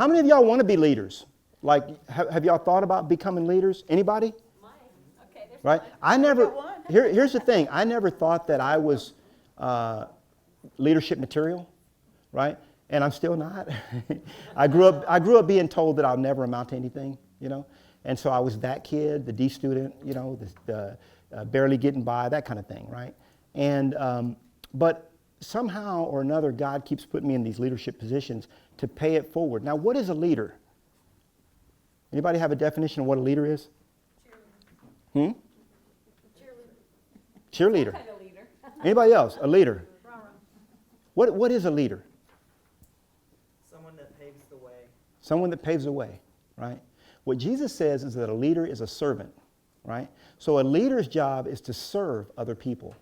How many of y'all want to be leaders? Like, have y'all thought about becoming leaders? Anybody? Mine. Okay, there's Right? mine. I never, here's the thing. I never thought that I was leadership material, right? And I'm still not. I grew up being told that I'll never amount to anything, you know? And so I was that kid, the D student, you know, the barely getting by, that kind of thing, right? And, but somehow or another, God keeps putting me in these leadership positions to pay it forward. Now, what is a leader? Anybody have a definition of what a leader is? Cheerleader. Cheerleader. Kind of leader. Anybody else? A leader. What is a leader? Someone that paves the way. Someone that paves the way, right? What Jesus says is that a leader is a servant, right? So a leader's job is to serve other people,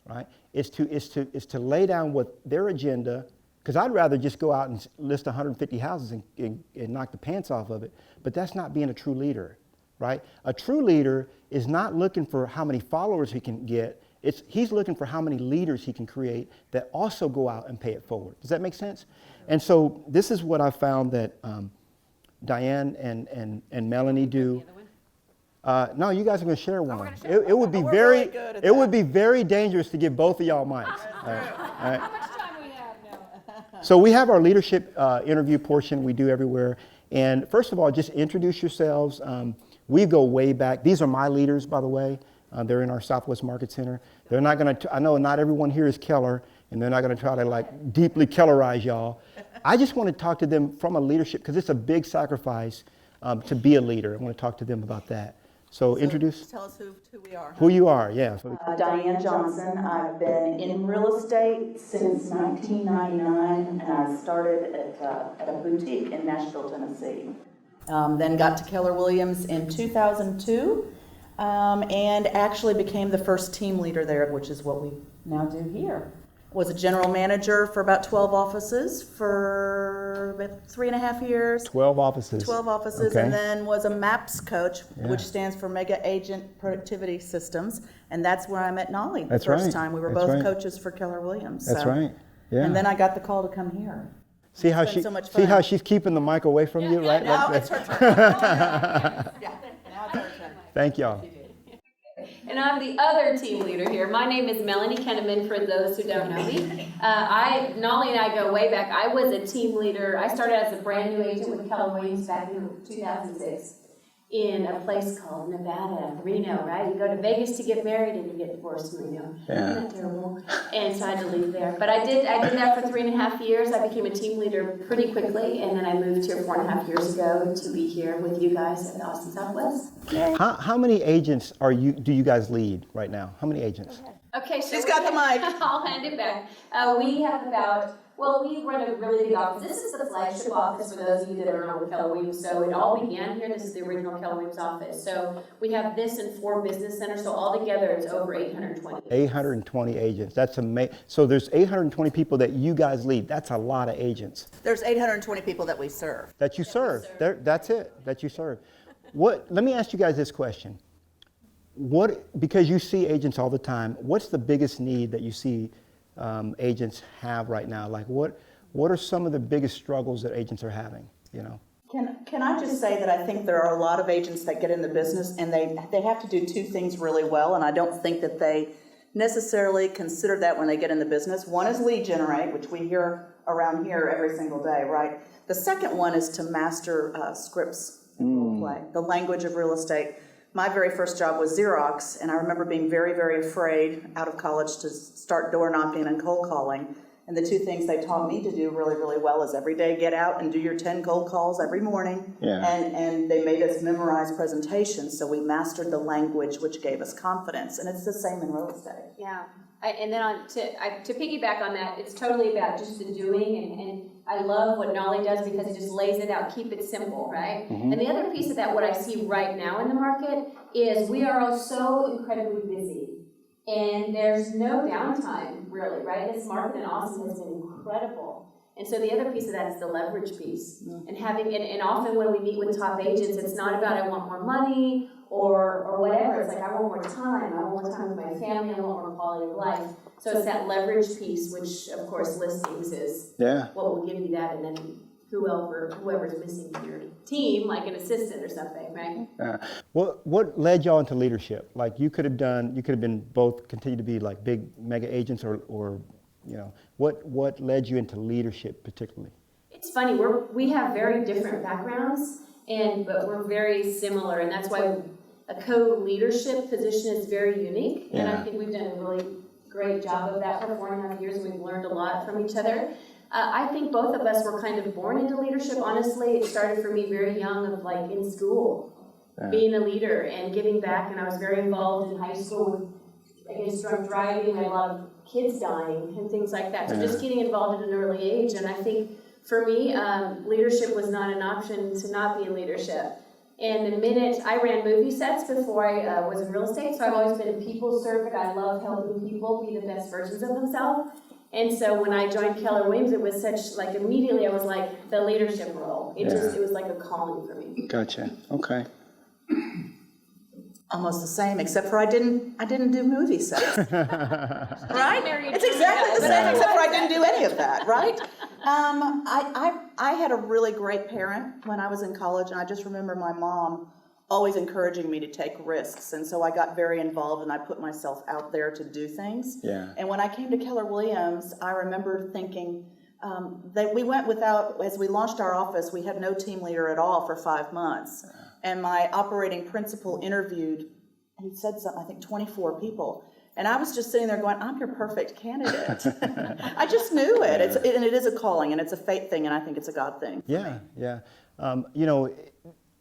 right? Is to lay down what their agenda, because I'd rather just go out and list 150 houses and knock the pants off of it, but that's not being a true leader, right? A true leader is not looking for how many followers he can get. He's looking for how many leaders he can create that also go out and pay it forward. Does that make sense? And so this is what I found that Diane and Melanie do. No, you guys are going to share one. It would be very dangerous to give both of y'all mics. All right. How much time we have now? So we have our leadership interview portion we do everywhere. And first of all, just introduce yourselves. We go way back. These are my leaders, by the way. They're in our Southwest Market Center. They're not going to, I know not everyone here is Keller, and they're not going to try to like deeply Kellerize y'all. I just want to talk to them from a leadership, because it's a big sacrifice to be a leader. I want to talk to them about that. So introduce. Tell us who we are. Who you are, yeah. Diane Johnson. I've been in real estate since 1999, and I started at a boutique in Nashville, Tennessee. Then got to Keller Williams in 2002, and actually became the first team leader there, which is what we now do here. Was a general manager for about 12 offices for about 3.5 years. 12 offices. 12 offices, Okay. and then was a MAPS coach, which stands for Mega Agent Productivity Systems, and that's where I met Knolly the first time. We were both coaches for Keller Williams. That's right. Yeah. And then I got the call to come here. See how It's been so much fun. see how she's keeping the mic away from you, right? Now it's her turn. Now it's her turn. Thank y'all. And I'm the other team leader here. My name is Melanie Kennemann, for those who don't know me. Knolly and I go way back. I was a team leader. I started as a brand new agent with Keller Williams back in 2006 in a place called Nevada, Reno, right? You go to Vegas to get married and you get divorced in Reno. Yeah. Isn't that terrible? And so I had to leave there. But I did that for 3.5 years. I became a team leader pretty quickly, and then I moved here 4.5 years ago to be here with you guys at Austin Southwest. How many agents do you guys lead right now? How many agents? Okay, so She's got the mic. I'll hand it back. We have we run a really big office. This is the flagship office for those of you that are not with Keller Williams. So it all began here. This is the original Keller Williams office. So we have this in 4 business centers. So altogether, it's over 820. 820 agents. That's amazing. So there's 820 people that you guys lead. That's a lot of agents. There's 820 people that we serve. That you serve. That's it. That you serve. Let me ask you guys this question. Because you see agents all the time, what's the biggest need that you see agents have right now? Like what are some of the biggest struggles that agents are having, you know? Can I just say that I think there are a lot of agents that get in the business and they have to do 2 things really well, and I don't think that they necessarily consider that when they get in the business. One is lead generate, which we hear around here every single day, right? The second one is to master scripts, play, the language of real estate. My very first job was Xerox, and I remember being very, very afraid out of college to start door knocking and cold calling. And the 2 things they taught me to do really, really well is every day get out and do your 10 cold calls every morning. Yeah. And they made us memorize presentations, so we mastered the language, which gave us confidence. And it's the same in real estate. Yeah. And then to piggyback on that, it's totally about just the doing, and I love what Knolly does because it just lays it out, keep it simple, right? Mm-hmm. And the other piece of that, what I see right now in the market, is we are all so incredibly busy, and there's no downtime, really, right? This market in Austin has been incredible. And so the other piece of that is the leverage piece. Mm-hmm. And often when we meet with top agents, it's not about I want more money or whatever. It's like I want more time. I want more time with my family. I want more quality of life. So it's that leverage piece, which of course listings is what will give you that, and then whoever's missing from your team, like an assistant or something, right? What led y'all into leadership? Like you could have been both, continue to be like big mega agents, or you know, what led you into leadership particularly? It's funny, we have very different backgrounds, but we're very similar, and that's why a co-leadership position is very unique, and I think we've done a really great job of that for 4.5 years, and we've learned a lot from each other. I think both of us were kind of born into leadership, honestly. It started for me very young, of like in school, being a leader and giving back, and I was very involved in high school against drunk driving. I had a lot of kids dying and things like that, so just getting involved at an early age, and I think for me, leadership was not an option to not be in leadership. And the minute I ran movie sets before I was in real estate, so I've always been a people servant. I love helping people be the best versions of themselves. And so when I joined Keller Williams, it was such, like, immediately I was like, the leadership role. It was like a calling for me. Gotcha. Okay. Almost the same, except for I didn't do movie sets. Right? It's exactly the same, except for I didn't do any of that, right? I had a really great parent when I was in college, and I just remember my mom always encouraging me to take risks, and so I got very involved and I put myself out there to do things. Yeah. And when I came to Keller Williams, I remember thinking that we went without, as we launched our office, we had no team leader at all for 5 months. And my operating principal interviewed, he said something, I think 24 people. And I was just sitting there going, I'm your perfect candidate. I just knew it. And it is a calling, and it's a fate thing, and I think it's a God thing. Yeah. You know,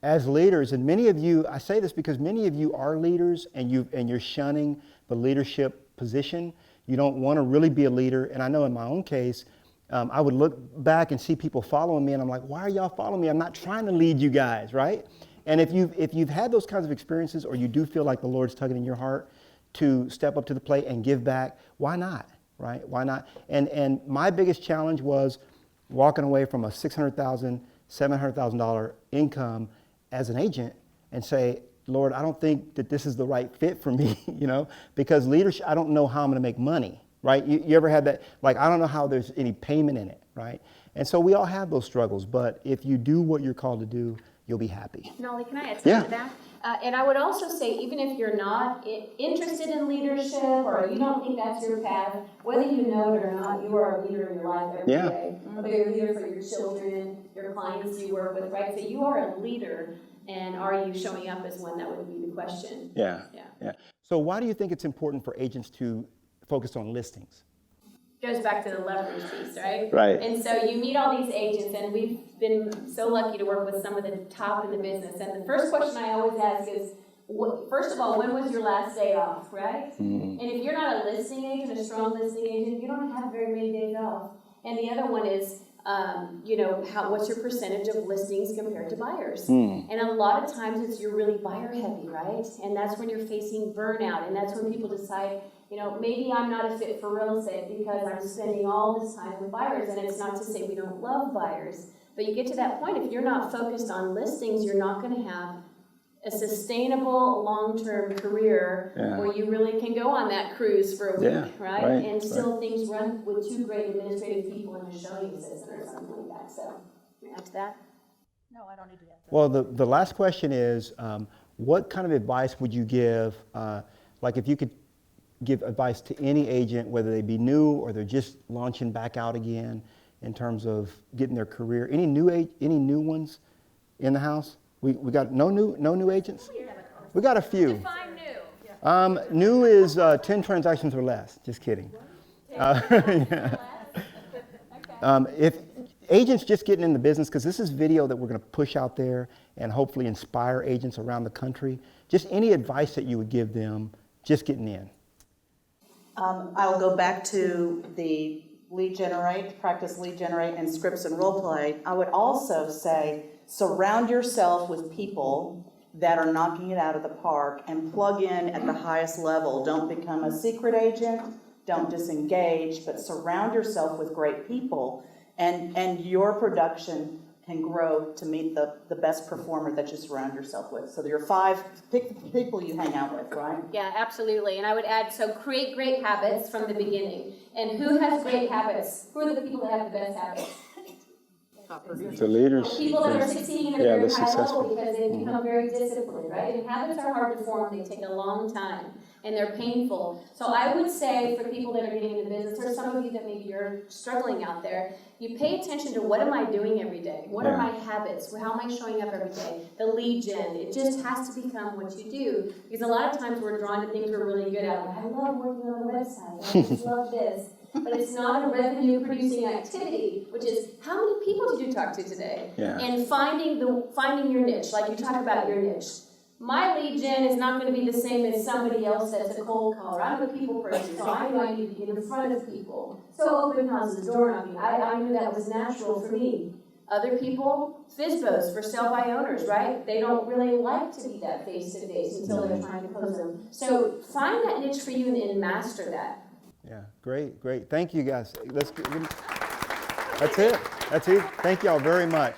as leaders, and many of you, I say this because many of you are leaders, and you're shunning the leadership position. You don't want to really be a leader. And I know in my own case, I would look back and see people following me, and I'm like, why are y'all following me? I'm not trying to lead you guys, right? And if you've had those kinds of experiences, or you do feel like the Lord's tugging in your heart to step up to the plate and give back, why not, right? Why not? And my biggest challenge was walking away from a $600,000, $700,000 income as an agent and say, Lord, I don't think that this is the right fit for me, you know, because leadership, I don't know how I'm going to make money, right? You ever had that? Like, I don't know how there's any payment in it, right? And so we all have those struggles, but if you do what you're called to do, you'll be happy. Knolly, can I add something to that? And I would also say, even if you're not interested in leadership, or you don't think that's your path, whether you know it or not, you are a leader in your life every day. Whether you're a leader for your children, your clients you work with, right? So you are a leader, and are you showing up as one? That would be the question. Yeah. So why do you think it's important for agents to focus on listings? Goes back to the leverage piece, right? Right. And so you meet all these agents, and we've been so lucky to work with some of the top in the business. And the first question I always ask is, first of all, when was your last day off, right? Mm-hmm. And if you're not a listing agent, a strong listing agent, you don't have very many days off. And the other one is, what's your percentage of listings compared to buyers? And a lot of times you're really buyer heavy, right? And that's when you're facing burnout, and that's when people decide, maybe I'm not a fit for real estate because I'm spending all this time with buyers. And it's not to say we don't love buyers, but you get to that point, if you're not focused on listings, you're not going to have a sustainable long-term career where you really can go on that cruise for a week, right? And still things run with two great administrative people in a showing assistant or something like that. So, add to that? No, I don't need to add that. Well, the last question is, what kind of advice would you give, like if you could give advice to any agent, whether they be new or they're just launching back out again in terms of getting their career, any new ones in the house? We got no new agents? We got a few. Define new. New is 10 transactions or less. Just kidding. If agents just getting in the business, because this is video that we're going to push out there and hopefully inspire agents around the country, just any advice that you would give them just getting in. I'll go back to the practice lead generate, and scripts and role play. I would also say surround yourself with people that are knocking it out of the park and plug in at the highest level. Don't become a secret agent, don't disengage, but surround yourself with great people, and your production can grow to meet the best performer that you surround yourself with. So there are pick the people you hang out with, right? Yeah, absolutely. And I would add, so create great habits from the beginning. And who has great habits? Who are the people that have the best habits? The leaders. People that are succeeding at a Yeah, very they're high successful. level because they've become very disciplined, right? And habits are hard to form, they take a long time, and they're painful. So I would say for people that are getting into business, or some of you that maybe you're struggling out there, you pay attention to what am I doing every day? What are my habits? How am I showing up every day? The lead gen, it just has to become what you do. Because a lot of times we're drawn to things we're really good at. Like, I love working on the website, I just love this. But it's not a revenue-producing activity, which is how many people did you talk to today? Yeah. And finding your niche, like you talk about your niche. My lead gen is not going to be the same as somebody else that's a cold caller. I'm a people person, so I knew I need to get in front of people. So open houses, door knocking, I knew that was natural for me. Other people, FSBOs for sell-by owners, right? They don't really like to be that face-to-face until they're trying to close them. So find that niche for you and master that. Yeah, great. Thank you guys. That's it. Thank y'all very much.